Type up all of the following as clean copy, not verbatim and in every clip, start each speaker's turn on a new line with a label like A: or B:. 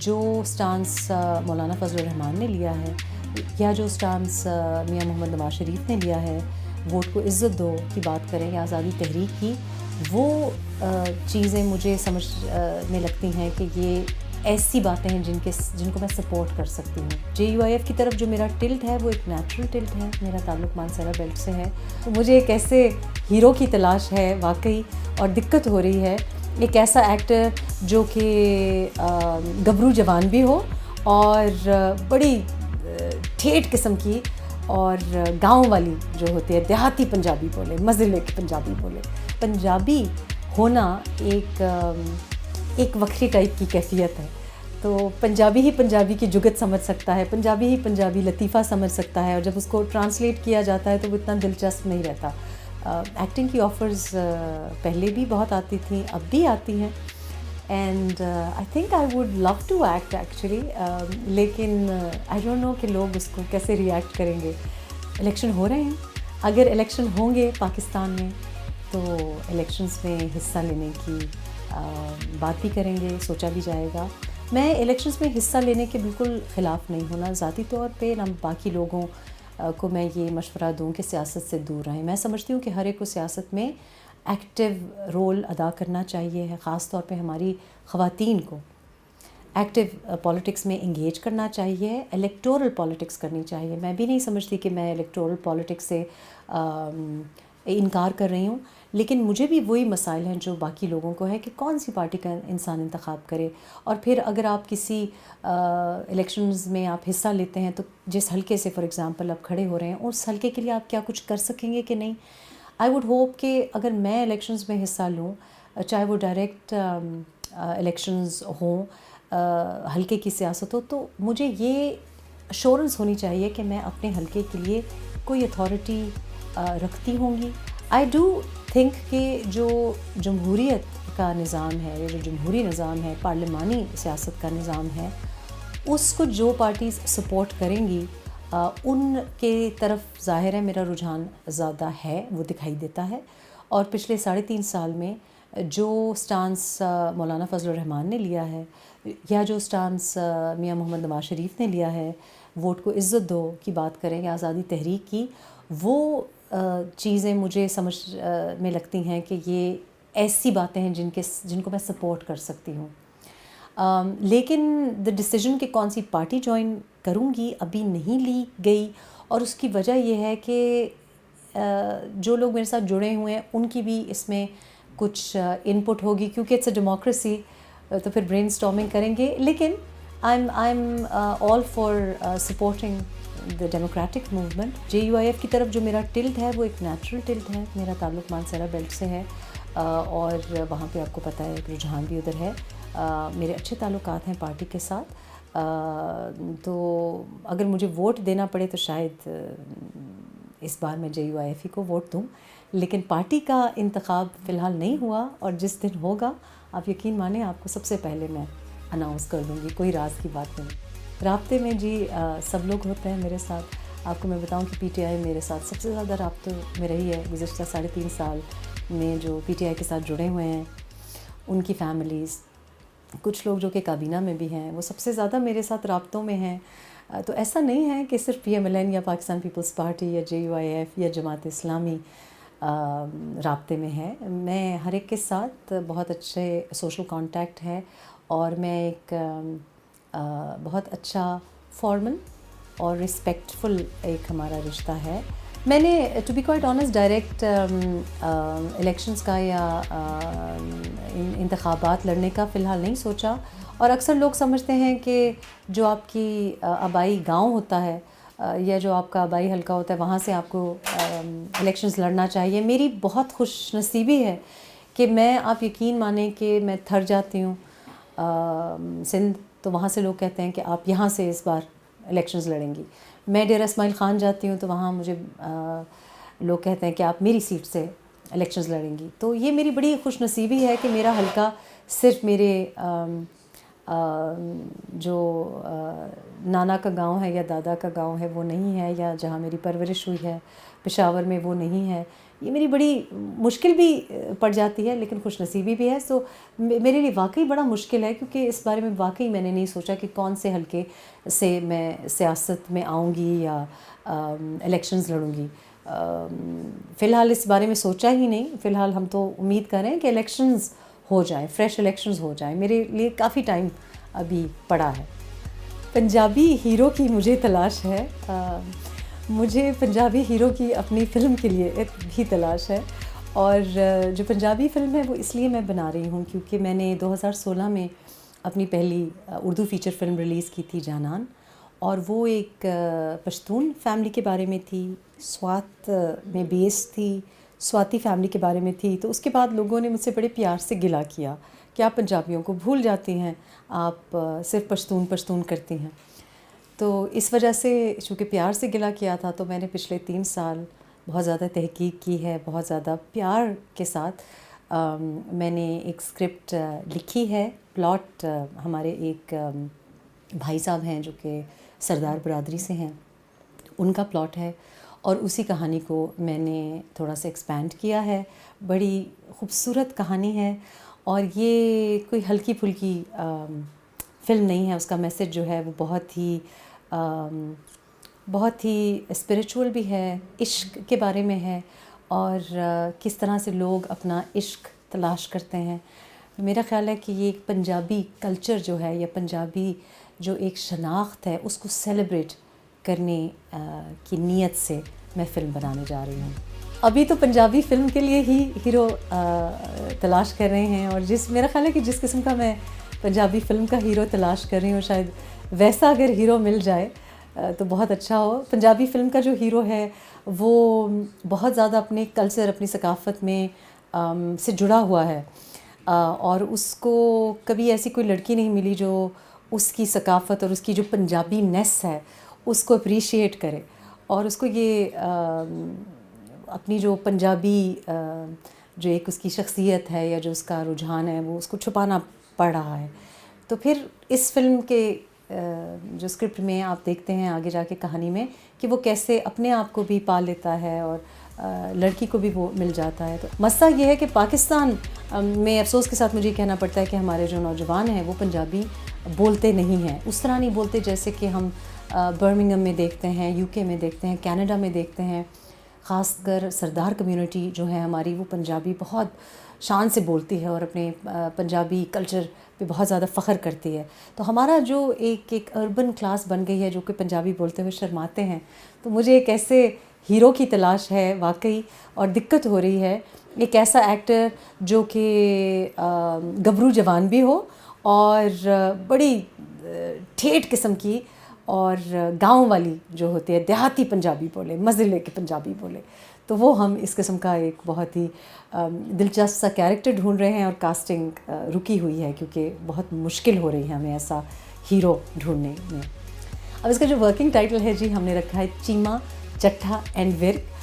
A: جو سٹانس مولانا فضل الرحمان نے لیا ہے یا جو سٹانس میاں محمد نواز شریف نے لیا ہے، ووٹ کو عزت دو کی بات کریں یا آزادی تحریک کی، وہ چیزیں مجھے سمجھنے لگتی ہیں کہ یہ ایسی باتیں ہیں جن کو میں سپورٹ کر سکتی ہوں۔ JUIF کی طرف جو میرا ٹلٹ ہے وہ ایک نیچرل ٹلٹ ہے، میرا تعلق مانسہرہ بیلٹ سے ہے، تو مجھے ایک ایسے ہیرو کی تلاش ہے واقعی، اور دقت ہو رہی ہے ایک ایسا ایکٹر جو کہ گبرو جوان بھی ہو اور بڑی ٹھیٹھ قسم کی اور گاؤں والی جو ہوتی ہے، دیہاتی پنجابی بولے، مزے لے کے پنجابی بولے۔ پنجابی ہونا ایک وکری ٹائپ کی کیفیت ہے، تو پنجابی ہی پنجابی کی جگت سمجھ سکتا ہے، پنجابی ہی پنجابی لطیفہ سمجھ سکتا ہے، اور جب اس کو ٹرانسلیٹ کیا جاتا ہے تو وہ اتنا دلچسپ نہیں رہتا۔ ایکٹنگ کی آفرز پہلے بھی بہت آتی تھیں، اب بھی آتی ہیں، and I think I would love to act actually, لیکن آئی ڈونٹ نو کہ لوگ اس کو کیسے ری ایکٹ کریں گے۔ الیکشن ہو رہے ہیں، اگر الیکشن ہوں گے پاکستان میں تو الیکشنز میں حصہ لینے کی بات بھی کریں گے، سوچا بھی جائے گا۔ میں الیکشنز میں حصہ لینے کے بالکل خلاف نہیں ہونا، ذاتی طور پہ نہ باقی لوگوں کو میں یہ مشورہ دوں کہ سیاست سے دور رہیں۔ میں سمجھتی ہوں کہ ہر ایک کو سیاست میں ایکٹیو رول ادا کرنا چاہیے ہے، خاص طور پہ ہماری خواتین کو ایکٹیو پالیٹکس میں انگیج کرنا چاہیے، الیکٹورل پالیٹکس کرنی چاہیے۔ میں بھی نہیں سمجھتی کہ میں الیکٹورل پالیٹکس سے انکار کر رہی ہوں، لیکن مجھے بھی وہی مسائل ہیں جو باقی لوگوں کو ہے کہ کون سی پارٹی کا انسان انتخاب کرے، اور پھر اگر آپ کسی الیکشنز میں آپ حصہ لیتے ہیں تو جس حلقے سے فار ایگزامپل آپ کھڑے ہو رہے ہیں اس حلقے کے لیے آپ کیا کچھ کر سکیں گے کہ نہیں۔ آئی ووڈ ہوپ کہ اگر میں الیکشنز میں حصہ لوں، چاہے وہ ڈائریکٹ الیکشنز ہوں، حلقے کی سیاست ہو، تو مجھے یہ ایشورنس ہونی چاہیے کہ میں اپنے حلقے کے لیے کوئی اتھارٹی رکھتی ہوں گی۔ آئی ڈو تھنک کہ جو جمہوریت کا نظام ہے، یا جو جمہوری نظام ہے، پارلیمانی سیاست کا نظام ہے، اس کو جو پارٹیز سپورٹ کریں گی ان کے طرف ظاہر ہے میرا رجحان زیادہ ہے، وہ دکھائی دیتا ہے۔ اور پچھلے 3.5 سال میں جو سٹانس مولانا فضل الرحمان نے لیا ہے یا جو سٹانس میاں محمد نواز شریف نے لیا ہے، ووٹ کو عزت دو کی بات کریں یا آزادی تحریک کی، وہ چیزیں مجھے میں لگتی ہیں کہ یہ ایسی باتیں ہیں جن کو میں سپورٹ کر سکتی ہوں۔ لیکن ڈیسیژن کہ کون سی پارٹی جوائن کروں گی ابھی نہیں لی گئی، اور اس کی وجہ یہ ہے کہ جو لوگ میرے ساتھ جڑے ہوئے ہیں ان کی بھی اس میں کچھ ان پٹ ہوگی، کیونکہ اٹس اے ڈیموکریسی، تو پھر برین اسٹارمنگ کریں گے۔ لیکن I am all for supporting the democratic movement. JUIF کی طرف جو میرا ٹلٹ ہے وہ ایک نیچرل ٹلٹ ہے، میرا تعلق مانسہرہ بیلٹ سے ہے، اور وہاں پہ آپ کو پتہ ہے رجحان بھی ادھر ہے، میرے اچھے تعلقات ہیں پارٹی کے ساتھ، تو اگر مجھے ووٹ دینا پڑے تو شاید اس بار میں JUIF ہی کو ووٹ دوں، لیکن پارٹی کا انتخاب فی الحال نہیں ہوا، اور جس دن ہوگا آپ یقین مانیں آپ کو سب سے پہلے میں اناؤنس کر دوں گی، کوئی راز کی بات نہیں۔ رابطے میں جی سب لوگ ہوتے ہیں میرے ساتھ۔ آپ کو میں بتاؤں کہ PTI میرے ساتھ سب سے زیادہ رابطوں میں رہی ہے گزشتہ 3.5 سال میں، جو PTI کے ساتھ جڑے ہوئے ہیں ان کی فیملیز، کچھ لوگ جو کہ کابینہ میں بھی ہیں، وہ سب سے زیادہ میرے ساتھ رابطوں میں ہیں۔ تو ایسا نہیں ہے کہ صرف PMLN یا پاکستان پیپلز پارٹی یا JUIF یا جماعت اسلامی رابطے میں ہے، میں ہر ایک کے ساتھ بہت اچھے سوشل کانٹیکٹ ہے، اور میں ایک بہت اچھا فارمل اور رسپیکٹفل ایک ہمارا رشتہ ہے۔ میں نے to be quite honest direct elections کا یا انتخابات لڑنے کا فی الحال نہیں سوچا، اور اکثر لوگ سمجھتے ہیں کہ جو آپ کی آبائی گاؤں ہوتا ہے یا جو آپ کا آبائی حلقہ ہوتا ہے وہاں سے آپ کو الیکشنز لڑنا چاہیے۔ میری بہت خوش نصیبی ہے کہ میں، آپ یقین مانیں کہ میں تھر جاتی ہوں سندھ، تو وہاں سے لوگ کہتے ہیں کہ آپ یہاں سے اس بار الیکشنز لڑیں گی۔ میں ڈیرہ اسماعیل خان جاتی ہوں تو وہاں مجھے لوگ کہتے ہیں کہ آپ میری سیٹ سے الیکشنز لڑیں گی۔ تو یہ میری بڑی خوش نصیبی ہے کہ میرا حلقہ صرف میرے جو نانا کا گاؤں ہے یا دادا کا گاؤں ہے وہ نہیں ہے، یا جہاں میری پرورش ہوئی ہے پشاور میں وہ نہیں ہے، یہ میری بڑی مشکل بھی پڑ جاتی ہے لیکن خوش نصیبی بھی ہے. سو میرے لیے واقعی بڑا مشکل ہے کیونکہ اس بارے میں واقعی میں نے نہیں سوچا کہ کون سے حلقے سے میں سیاست میں آؤں گی یا الیکشنز لڑوں گی. فی الحال اس بارے میں سوچا ہی نہیں. فی الحال ہم تو امید کر رہے ہیں کہ الیکشنز ہو جائیں, فریش الیکشنز ہو جائیں. میرے لیے کافی ٹائم ابھی پڑا ہے. پنجابی ہیرو کی مجھے تلاش ہے. مجھے پنجابی ہیرو کی اپنی فلم کے لیے بھی تلاش ہے, اور جو پنجابی فلم ہے وہ اس لیے میں بنا رہی ہوں کیونکہ میں نے 2016 میں اپنی پہلی اردو فیچر فلم ریلیز کی تھی جانان, اور وہ ایک پشتون فیملی کے بارے میں تھی, سوات میں بیس تھی, سواتی فیملی کے بارے میں تھی. تو اس کے بعد لوگوں نے مجھ سے بڑے پیار سے گلا کیا کہ آپ پنجابیوں کو بھول جاتی ہیں, آپ صرف پشتون کرتی ہیں. تو اس وجہ سے چونکہ پیار سے گلا کیا تھا تو میں نے پچھلے 3 سال بہت زیادہ تحقیق کی ہے, بہت زیادہ پیار کے ساتھ میں نے ایک اسکرپٹ لکھی ہے. پلاٹ ہمارے ایک بھائی صاحب ہیں جو کہ سردار برادری سے ہیں, ان کا پلاٹ ہے, اور اسی کہانی کو میں نے تھوڑا سا ایکسپینڈ کیا ہے. بڑی خوبصورت کہانی ہے, اور یہ کوئی ہلکی پھلکی فلم نہیں ہے. اس کا میسج جو ہے وہ بہت ہی اسپریچول بھی ہے, عشق کے بارے میں ہے, اور کس طرح سے لوگ اپنا عشق تلاش کرتے ہیں. میرا خیال ہے کہ یہ ایک پنجابی کلچر جو ہے یا پنجابی جو ایک شناخت ہے اس کو سیلیبریٹ کرنے کی نیت سے میں فلم بنانے جا رہی ہوں. ابھی تو پنجابی فلم کے لیے ہی ہیرو تلاش کر رہے ہیں, اور میرا خیال ہے کہ جس قسم کا میں پنجابی فلم کا ہیرو تلاش کر رہی ہوں شاید ویسا اگر ہیرو مل جائے تو بہت اچھا ہو. پنجابی فلم کا جو ہیرو ہے وہ بہت زیادہ اپنے کلچر, اپنی ثقافت میں سے جڑا ہوا ہے, اور اس کو کبھی ایسی کوئی لڑکی نہیں ملی جو اس کی ثقافت اور اس کی جو پنجابی نیس ہے اس کو اپریشیٹ کرے, اور اس کو یہ اپنی جو پنجابی جو ایک اس کی شخصیت ہے یا جو اس کا رجحان ہے وہ اس کو چھپانا پڑ رہا ہے. تو پھر اس فلم کے جو اسکرپٹ میں آپ دیکھتے ہیں آگے جا کے کہانی میں کہ وہ کیسے اپنے آپ کو بھی پا لیتا ہے اور لڑکی کو بھی وہ مل جاتا ہے. تو مسئلہ یہ ہے کہ پاکستان میں افسوس کے ساتھ مجھے کہنا پڑتا ہے کہ ہمارے جو نوجوان ہیں وہ پنجابی بولتے نہیں ہیں, اس طرح نہیں بولتے جیسے کہ ہم برمنگھم میں دیکھتے ہیں, یو کے میں دیکھتے ہیں, کینیڈا میں دیکھتے ہیں. خاص کر سردار کمیونٹی جو ہے ہماری وہ پنجابی بہت شان سے بولتی ہے اور اپنے پنجابی کلچر پہ بہت زیادہ فخر کرتی ہے. تو ہمارا جو ایک اربن کلاس بن گئی ہے جو کہ پنجابی بولتے ہوئے شرماتے ہیں, تو مجھے ایک ایسے ہیرو کی تلاش ہے واقعی, اور دقت ہو رہی ہے. ایک ایسا ایکٹر جو کہ گبرو جوان بھی ہو اور بڑی ٹھیٹھ قسم کی اور گاؤں والی جو ہوتی ہے دیہاتی پنجابی بولے, مزے لے کے پنجابی بولے. تو وہ ہم اس قسم کا ایک بہت ہی دلچسپ سا کیریکٹر ڈھونڈ رہے ہیں, اور کاسٹنگ رکی ہوئی ہے کیونکہ بہت مشکل ہو رہی ہے ہمیں ایسا ہیرو ڈھونڈنے میں. اب اس کا جو ورکنگ ٹائٹل ہے جی ہم نے رکھا ہے چیما چٹھا اینڈ ورک.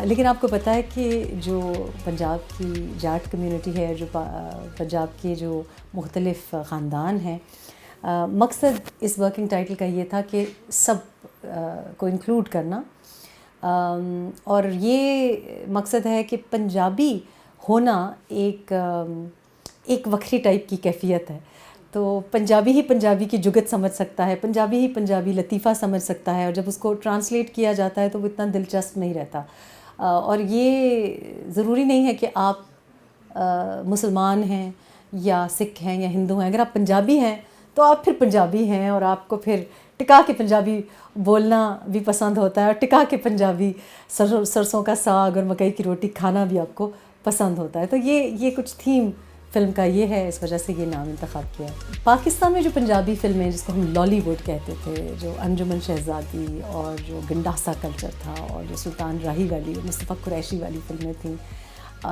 A: لیکن آپ کو پتہ ہے کہ جو پنجاب کی جاٹ کمیونٹی ہے, جو پنجاب کے جو مختلف خاندان ہیں, مقصد اس ورکنگ ٹائٹل کا یہ تھا کہ سب کو انکلوڈ کرنا, اور یہ مقصد ہے کہ پنجابی ہونا ایک وکری ٹائپ کی کیفیت ہے. تو پنجابی ہی پنجابی کی جگت سمجھ سکتا ہے, پنجابی ہی پنجابی لطیفہ سمجھ سکتا ہے, اور جب اس کو ٹرانسلیٹ کیا جاتا ہے تو وہ اتنا دلچسپ نہیں رہتا. اور یہ ضروری نہیں ہے کہ آپ مسلمان ہیں یا سکھ ہیں یا ہندو ہیں, اگر آپ پنجابی ہیں تو آپ پھر پنجابی ہیں, اور آپ کو پھر ٹکا کے پنجابی بولنا بھی پسند ہوتا ہے, اور ٹکا کے پنجابی سرسوں کا ساگ اور مکئی کی روٹی کھانا بھی آپ کو پسند ہوتا ہے. تو یہ کچھ تھیم فلم کا یہ ہے, اس وجہ سے یہ نام انتخاب کیا ہے. پاکستان میں جو پنجابی فلمیں جس کو ہم لالی ووڈ کہتے تھے, جو انجمن شہزادی اور جو گنڈاسا کلچر تھا, اور جو سلطان راہی والی مصطفیٰ قریشی والی فلمیں تھیں,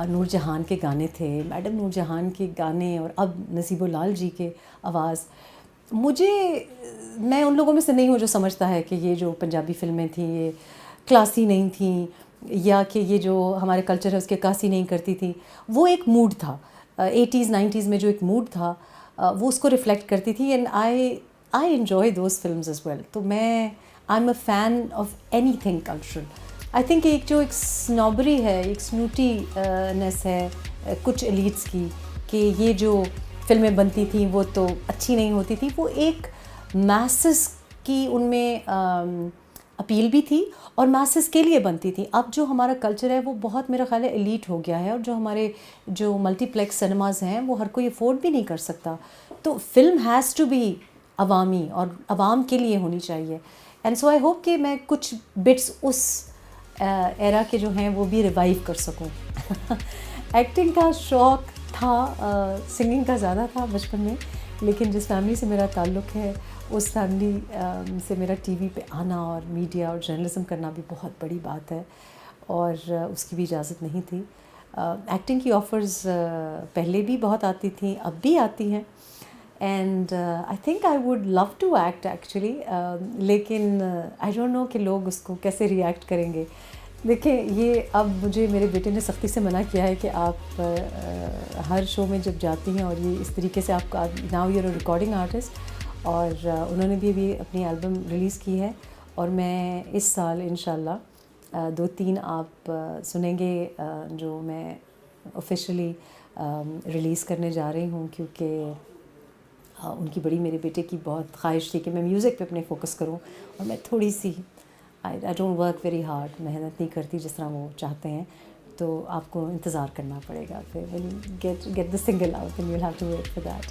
A: نور جہان کے گانے تھے, میڈم نور جہان کے گانے, اور اب نصیب العال جی کے آواز. میں ان لوگوں میں سے نہیں ہوں جو سمجھتا ہے کہ یہ جو پنجابی فلمیں تھیں یہ کلاسی نہیں تھیں, یا کہ یہ جو ہمارے کلچر ہے اس کی عکاسی نہیں کرتی تھی. وہ ایک موڈ تھا, 80s 90s میں جو ایک موڈ تھا وہ اس کو ریفلیکٹ کرتی تھی, and I enjoy those films as well. تو I am a fan of anything cultural. I think ایک جو ایک سنوبری ہے، ایک سنوٹی نیس ہے کچھ ایلیٹس کی، کہ یہ جو فلمیں بنتی تھیں وہ تو اچھی نہیں ہوتی تھیں، وہ ایک میسز کی ان میں اپیل بھی تھی اور میسز کے لیے بنتی تھی. اب جو ہمارا کلچر ہے وہ بہت میرا خیال ہے ایلیٹ ہو گیا ہے، اور جو ہمارے جو ملٹی پلیکس سنیماز ہیں وہ ہر کوئی افورڈ بھی نہیں کر سکتا. تو فلم ہیز ٹو بی عوامی اور عوام کے لیے ہونی چاہیے. اینڈ سو آئی ہوپ کہ میں کچھ بٹس اس ایرا کے جو ہیں وہ بھی ریوائیو کر سکوں. ایکٹنگ کا شوق تھا، سنگنگ کا زیادہ تھا بچپن میں، لیکن جس فیملی سے میرا تعلق ہے اس فیملی سے میرا ٹی وی پہ آنا اور میڈیا اور جرنلزم کرنا بھی بہت بڑی بات ہے، اور اس کی بھی اجازت نہیں تھی. ایکٹنگ کی آفرز پہلے بھی بہت آتی تھیں، اب بھی آتی ہیں، and I think I would love to act actually, لیکن آئی ڈونٹ نو کہ لوگ اس کو کیسے ری ایکٹ کریں گے. دیکھیں یہ اب مجھے میرے بیٹے نے سختی سے منع کیا ہے کہ آپ ہر شو میں جب جاتی ہیں اور یہ اس طریقے سے آپ کا now you are recording artist, اور انہوں نے بھی ابھی اپنی البم ریلیز کی ہے، اور میں اس سال انشاءاللہ 2-3 آپ سنیں گے جو میں آفیشلی ریلیز کرنے جا رہی ہوں، کیونکہ ان کی بڑی میرے بیٹے کی بہت خواہش تھی کہ میں میوزک پہ اپنے فوکس کروں، اور میں تھوڑی سی I don't work very hard, محنت نہیں کرتی جس طرح وہ چاہتے ہیں. تو آپ کو انتظار کرنا پڑے گا پھر when you get the single out then you'll have to wait for that.